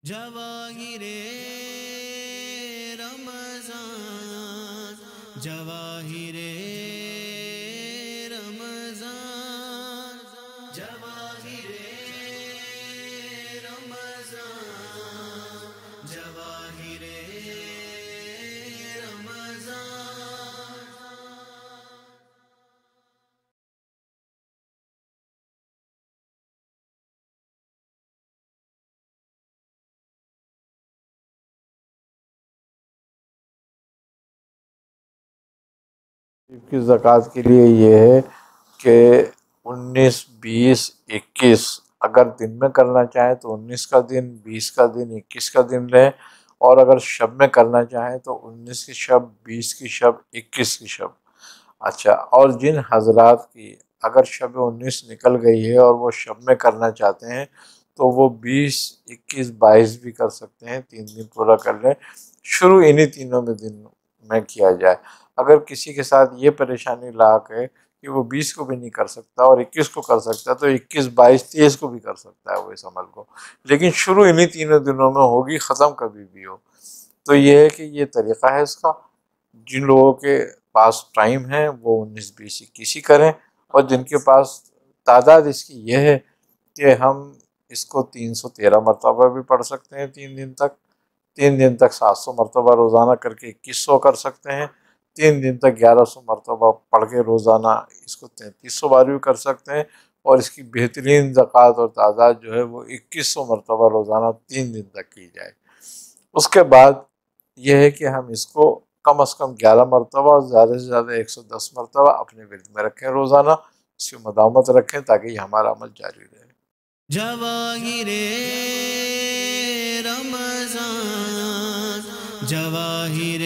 جواہر رمضان، جواہر رمضان، جواہر رمضان، جواہر رمضان۔ کی زکوٰۃ کے لیے یہ ہے کہ 19، 20، 21 اگر دن میں کرنا چاہیں تو 19 کا دن، 20 کا دن، 21 کا دن لیں، اور اگر شب میں کرنا چاہیں تو 19 کی شب، 20 کی شب، 21 کی شب۔ اچھا، اور جن حضرات کی اگر شب 19 نکل گئی ہے اور وہ شب میں کرنا چاہتے ہیں تو وہ 20، 21، 22 بھی کر سکتے ہیں، 3 دن پورا کر لیں۔ شروع انہی تینوں دن میں کیا جائے۔ اگر کسی کے ساتھ یہ پریشانی لاحق ہے کہ وہ 20 کو بھی نہیں کر سکتا اور 21 کو کر سکتا ہے تو 21، 22، 23 کو بھی کر سکتا ہے وہ اس عمل کو، لیکن شروع انہی تینوں دنوں میں ہوگی، ختم کبھی بھی ہو۔ تو یہ ہے کہ یہ طریقہ ہے اس کا۔ جن لوگوں کے پاس ٹائم ہے وہ 19، 20، 21 ہی کریں، اور جن کے پاس تعداد اس کی یہ ہے کہ ہم اس کو 313 مرتبہ بھی پڑھ سکتے ہیں 3 دن تک، 3 دن تک 700 مرتبہ روزانہ کر کے 2100 کر سکتے ہیں، 3 دن تک 1100 مرتبہ پڑھ کے روزانہ اس کو 3300 بار بھی کر سکتے ہیں، اور اس کی بہترین زکوٰۃ اور تعداد جو ہے وہ 2100 مرتبہ روزانہ 3 دن تک کی جائے۔ اس کے بعد یہ ہے کہ ہم اس کو کم از کم 11 مرتبہ اور زیادہ سے زیادہ 110 مرتبہ اپنے ورد میں رکھیں روزانہ، اس کی مداومت رکھیں تاکہ یہ ہمارا عمل جاری رہے۔ جواہر رمضان، جواہر